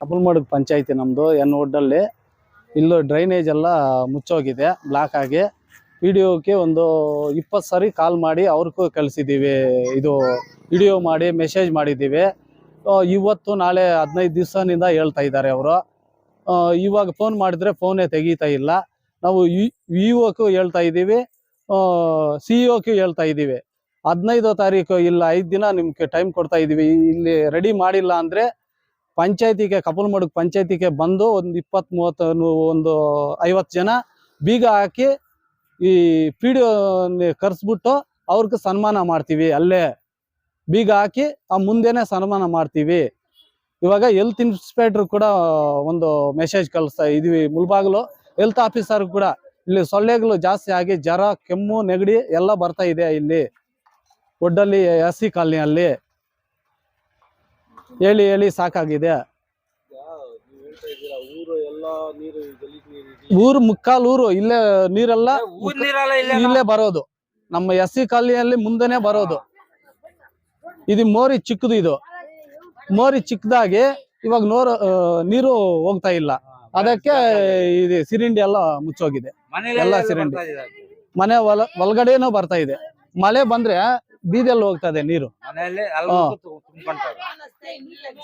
ಕಪಲ್ಮಡುಗು ಪಂಚಾಯತಿ ನಮ್ಮದು ಎನ್ ಒಡ್ಡಲ್ಲಿ. ಇಲ್ಲೂ ಡ್ರೈನೇಜ್ ಎಲ್ಲ ಮುಚ್ಚೋಗಿದೆ ಬ್ಲಾಕ್ ಆಗಿ. ವಿಡಿಯೋಕ್ಕೆ ಒಂದು 20 ಸರಿ ಕಾಲ್ ಮಾಡಿ ಅವ್ರಿಗೂ ಕಳಿಸಿದ್ದೀವಿ. ಇದು ವಿಡಿಯೋ ಮಾಡಿ ಮೆಸೇಜ್ ಮಾಡಿದ್ದೀವಿ. ಇವತ್ತು ನಾಳೆ 15 ದಿವಸದಿಂದ ಹೇಳ್ತಾ ಇದ್ದಾರೆ ಅವರು. ಇವಾಗ ಫೋನ್ ಮಾಡಿದ್ರೆ ಫೋನೇ ತೆಗೀತಾ ಇಲ್ಲ. ನಾವು ವಿಒಕ್ಕೂ ಹೇಳ್ತಾ ಇದ್ದೀವಿ, CEO-ಕ್ಕೂ ಹೇಳ್ತಾ ಇದ್ದೀವಿ. 15ನೇ ತಾರೀಕು ಇಲ್ಲ 5 ದಿನ ನಿಮ್ಗೆ ಟೈಮ್ ಕೊಡ್ತಾ ಇದ್ದೀವಿ. ಇಲ್ಲಿ ರೆಡಿ ಮಾಡಿಲ್ಲ ಅಂದರೆ ಪಂಚಾಯತಿಗೆ ಕಪಲ್ಮಡುಗು ಪಂಚಾಯತಿಗೆ ಬಂದು ಒಂದು 20-30 ಒಂದು 50 ಜನ ಬೀಗ ಹಾಕಿ ಈ PDO ಕರೆಸ್ಬಿಟ್ಟು ಅವ್ರಿಗೆ ಸನ್ಮಾನ ಮಾಡ್ತೀವಿ. ಅಲ್ಲೇ ಬೀಗ ಹಾಕಿ ಮುಂದೆನೇ ಸನ್ಮಾನ ಮಾಡ್ತೀವಿ. ಇವಾಗ ಹೆಲ್ತ್ ಇನ್ಸ್ಪೆಕ್ಟರ್ ಕೂಡ ಒಂದು ಮೆಸೇಜ್ ಕಳಿಸ್ತಾ ಇದೀವಿ. ಮುಳಬಾಗಿಲು ಹೆಲ್ತ್ ಆಫೀಸರ್ ಕೂಡ ಇಲ್ಲಿ ಸೊಳ್ಳೆಗಳು ಜಾಸ್ತಿ ಆಗಿ ಜ್ವರ, ಕೆಮ್ಮು, ನೆಗಡಿ ಎಲ್ಲ ಬರ್ತಾ ಇದೆ. ಇಲ್ಲಿ ಒಡ್ಡಲ್ಲಿ SC ಕಾಲನಿಯಲ್ಲಿ ಹೇಳಿ ಹೇಳಿ ಸಾಕಾಗಿದೆ. ಊರು ಮುಕ್ಕಾಲು ಊರು ಇಲ್ಲೇ ನೀರೆಲ್ಲ ಇಲ್ಲೇ ಬರೋದು. ನಮ್ಮ SC ಕಾಲನಿಯಲ್ಲಿ ಮುಂದೆನೆ ಬರೋದು. ಇದು ಮೋರಿ ಚಿಕ್ಕದು. ಇದು ಮೋರಿ ಚಿಕ್ಕದಾಗಿ ಇವಾಗ ನೀರು ಹೋಗ್ತಾ ಇಲ್ಲ. ಅದಕ್ಕೆ ಇದು ಸಿರಿಂಡಿ ಎಲ್ಲ ಮುಚ್ಚೋಗಿದೆ. ಎಲ್ಲ ಸಿರಿಂಡಿ ಮನೆ ಒಳಗಡೆನೂ ಬರ್ತಾ ಇದೆ. ಮಳೆ ಬಂದ್ರೆ ಬೀದಿಯಲ್ಲಿ ಹೋಗ್ತದೆ ನೀರು.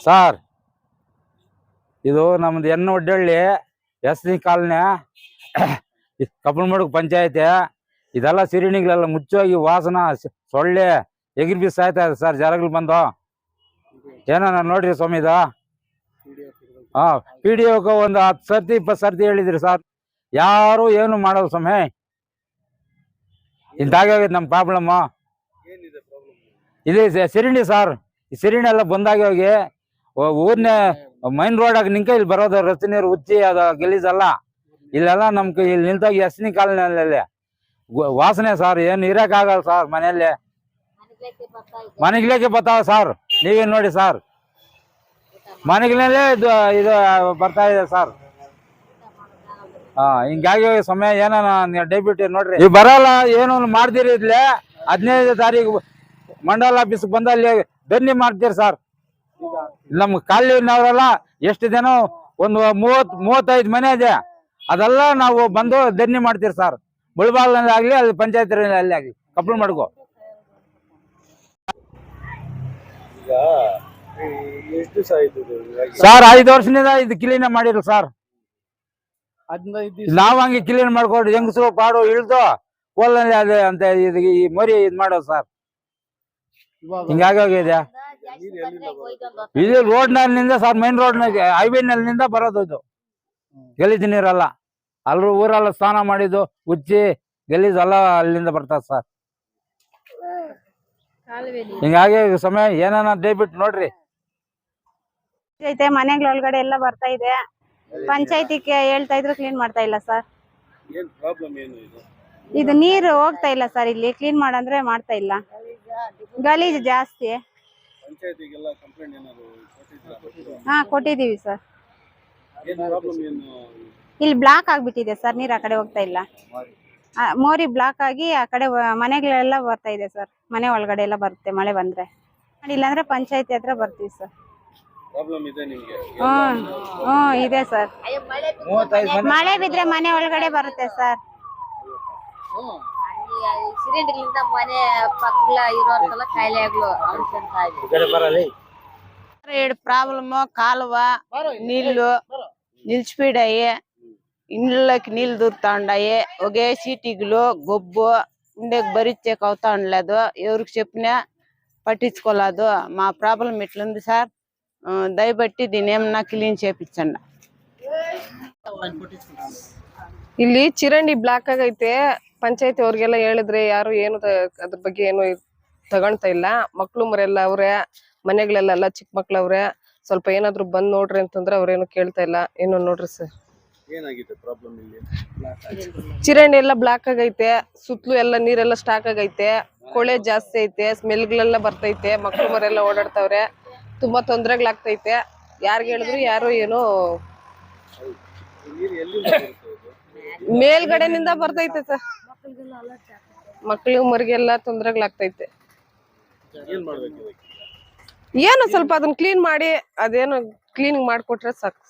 ಸರ್, ಇದು ನಮ್ದು ಎನ್ ಒಡ್ಡಳ್ಳಿ SC ಕಾಲನಿ ಕಪಲ್ಮಡುಗು ಪಂಚಾಯತಿ. ಇದೆಲ್ಲ ಸಿರಿಣಿಗಳೆಲ್ಲ ಮುಚ್ಚೋಗಿ ವಾಸನ ಸೊಳ್ಳೆ ಎಗಿರ್ ಬಿಸಾಯ್ತಾ ಇದೆ ಸರ್. ಜನಗಳು ಬಂದು ಏನೋ ನೋಡ್ರಿ ಸ್ವಾಮಿ. ಇದು PDO-ಗೆ ಒಂದು 10 ಸರ್ತಿ 20 ಸರ್ತಿ ಹೇಳಿದ್ರಿ ಸರ್. ಯಾರು ಏನು ಮಾಡಲ್ಲ ಸ್ವಾಮಿ. ಇಂತಾಗೋಗಿದೆ ನಮ್ಮ ಪ್ರಾಬ್ಲಮ್. ಇದು ಸಿರಿಂಡಿ ಸರ್. ಈ ಸಿರಿಂಡಿ ಎಲ್ಲ ಬಂದಾಗಿ ಹೋಗಿ ಊರ್ನೇ ಮೈನ್ ರೋಡಾಗ ನಿಂಕ ಇಲ್ಲಿ ಬರೋದು. ರಸ್ತೆ ನೀರು ಉಚ್ಚಿ ಅದು ಗಲೀಜಲ್ಲ. ಇಲ್ಲೆಲ್ಲ ನಮ್ಗೆ ಇಲ್ಲಿ ನಿಲ್ತೋಗಿ SC ಕಾಲನಿಯಲ್ಲಿ ವಾಸನೆ ಸರ್. ಏನು ಇರಕ್ಕಾಗಲ್ಲ ಸರ್. ಮನೆಯಲ್ಲಿ ಮನೆಗ್ಲೇಕೆ ಬರ್ತಾವ ಸರ್. ನೀವೇನು ನೋಡಿ ಸರ್, ಮನೆಗಳಲ್ಲೇ ಇದು ಬರ್ತಾ ಇದೆ ಸರ್. ಹಿಂಗಾಗಿ ಸಮಯ ಏನ ಡೆಬ್ಯೂಟಿ ನೋಡ್ರಿ. ನೀವು ಬರಲ್ಲ ಏನೋ ಮಾಡ್ದಿರಿ. ಇದ್ಲೆ 15ನೇ ತಾರೀಕು ಮಂಡಲ ಆಫೀಸ್ ಬಂದ ಅಲ್ಲಿ ಧರಣಿ ಮಾಡ್ತೀರಿ ಸರ್. ನಮ್ಮ ಕಾಲಿನವರೆಲ್ಲ ಎಷ್ಟು ಜನ ಒಂದು 30-35 ಮನೆ ಇದೆ. ಅದೆಲ್ಲ ನಾವು ಬಂದು ಧರಣಿ ಮಾಡ್ತೀರಿ ಸರ್. ಮುಳಬಾಗಿಲಲ್ಲಿ ಆಗ್ಲಿ, ಅಲ್ಲಿ ಪಂಚಾಯತ್ ಅಲ್ಲಿ ಆಗ್ಲಿ, ಕಪಲ್ಮಡುಗು. ಸರ್ 5 ವರ್ಷದಿಂದ ಇದು ಕ್ಲೀನ್ ಮಾಡಿರು ಸರ್. ನಾವ್ ಹಂಗೆ ಕ್ಲೀನ್ ಮಾಡ್ಕೊಂಡು ಹೆಂಗಸರು ಪಾಡು ಇಳ್ದು ಕೋಲಲ್ಲಿ ಅದೇ ಅಂತ ಈ ಮರಿ ಇದ್ ಮಾಡೋದು ಸರ್. ಹಿಂಗಾಗಿ ಹೋಗಿದೆ. ಇದು ರೋಡ್ ನಲ್ಲಿಂದ ಸರ್, ಮೈನ್ ರೋಡ್ ಹೈವೇ ನಲ್ಲಿಂದ ಬರೋದು. ಇದು ಗಲೀಜು ನೀರಲ್ಲ. ಅಲ್ಲೂ ಊರೆಲ್ಲ ಸ್ನಾನ ಮಾಡಿದ್ದು ಉಚ್ಚಿ ಗಲೀಜ್ ಎಲ್ಲ ಅಲ್ಲಿಂದ ಬರ್ತದೆ ಸರ್. ಹಿಂಗಾಗಿ ಸಮಯ ಏನಾನ ದಯವಿಟ್ಟು ನೋಡ್ರಿ. ಮನೆಗಳ ಒಳಗಡೆ ಎಲ್ಲ ಬರ್ತಾ ಇದೆ. ಪಂಚಾಯತಿಗೆ ಹೇಳ್ತಾ ಇದ್ರು ಕ್ಲೀನ್ ಮಾಡ್ತಾ ಇಲ್ಲ ಸರ್. ಇದು ನೀರು ಹೋಗ್ತಾ ಇಲ್ಲ ಸರ್. ಇಲ್ಲಿ ಕ್ಲೀನ್ ಮಾಡಂದ್ರೆ ಮಾಡ್ತಾ ಇಲ್ಲ. ಗಲೀಜು ಜಾಸ್ತಿ. ಕೊಟ್ಟಿದೀವಿ ಸರ್. ಇಲ್ಲಿ ಬ್ಲಾಕ್ ಆಗ್ಬಿಟ್ಟಿದೆ ಸರ್. ನೀರ್ ಆ ಕಡೆ ಹೋಗ್ತಾ ಇಲ್ಲ. ಮೋರಿ ಬ್ಲಾಕ್ ಆಗಿ ಆ ಕಡೆ ಮನೆಗಳೆಲ್ಲ ಬರ್ತಾ ಇದೆ ಸರ್. ಮನೆ ಒಳಗಡೆ ಎಲ್ಲ ಬರುತ್ತೆ ಮಳೆ ಬಂದ್ರೆ. ಇಲ್ಲ ಅಂದ್ರೆ ಪಂಚಾಯತಿ ಹತ್ರ ಬರ್ತೀವಿ ಸರ್. ಇದೆ ಸರ್. ಮಳೆ ಬಿದ್ರೆ ಮನೆ ಒಳಗಡೆ ಬರುತ್ತೆ ಸರ್. ಮನೆ ಪಕ್ಕಲ ಇರೋರ್ಗೆಲ್ಲ ಕಾಯಿಲೆಗಳು ಪ್ರಾಬ್ಲಮ್. ಕಾಲುವ నీళ్లు నిలిచిపోయాయి. ఇండ్లకి నీళ్లు దూరుతాండాయి. ఒకే సీటీగులు గొబ్బు ఉండేకి భరించేకి అవుతా ఉండలేదు. ఎవరికి చెప్పినా పట్టించుకోలేదు. మా ప్రాబ్లం ఇట్లుంది సార్. దయబట్టి దీని ఏమన్నా క్లీన్ చేపించండి. ಇಲ್ಲಿ ಚಿರಂಡಿ ಬ್ಲಾಕ್ ಆಗೈತೆ. ಪಂಚಾಯತಿ ಅವ್ರಿಗೆಲ್ಲ ಹೇಳಿದ್ರೆ ಯಾರು ಏನು ಅದ್ರ ಬಗ್ಗೆ ಏನು ತಗೊಳ್ತಾ ಇಲ್ಲ. ಮಕ್ಳು ಮರೆಲ್ಲ ಅವ್ರೆ, ಮನೆಗಳೆಲ್ಲ ಚಿಕ್ಕ ಮಕ್ಳವ್ರೆ. ಸ್ವಲ್ಪ ಏನಾದ್ರು ಬಂದ್ ನೋಡ್ರಿ ಅಂತಂದ್ರೆ ಅವ್ರೇನು ಕೇಳ್ತಾ ಇಲ್ಲ. ಏನು ನೋಡ್ರಿ ಸರ್, ಚಿರಂಡಿ ಎಲ್ಲ ಬ್ಲಾಕ್ ಆಗೈತೆ. ಸುತ್ತಲೂ ಎಲ್ಲ ನೀರೆಲ್ಲ ಸ್ಟಾಕ್ ಆಗೈತೆ. ಕೊಳೆ ಜಾಸ್ತಿ ಐತೆ. ಸ್ಮೆಲ್ಗಳೆಲ್ಲ ಬರ್ತೈತೆ. ಮಕ್ಳು ಮರೆಲ್ಲ ಓಡಾಡ್ತಾವ್ರೆ. ತುಂಬಾ ತೊಂದರೆಗಳಾಗ್ತೈತೆ. ಯಾರಿಗೆ ಹೇಳಿದ್ರು ಯಾರು ಏನು ಮೇಲ್ಗಡೆನಿಂದ ಬರ್ತೈತೆ ಸರ್. ಮಕ್ಳು ಮರಿಗೆಲ್ಲ ತೊಂದರೆಗಳಾಗ್ತೈತೆ. ಏನು ಸ್ವಲ್ಪ ಅದನ್ನ ಕ್ಲೀನ್ ಮಾಡಿ ಅದೇನು ಕ್ಲೀನಿಂಗ್ ಮಾಡ್ಕೊಟ್ರೆ ಸಾಕು.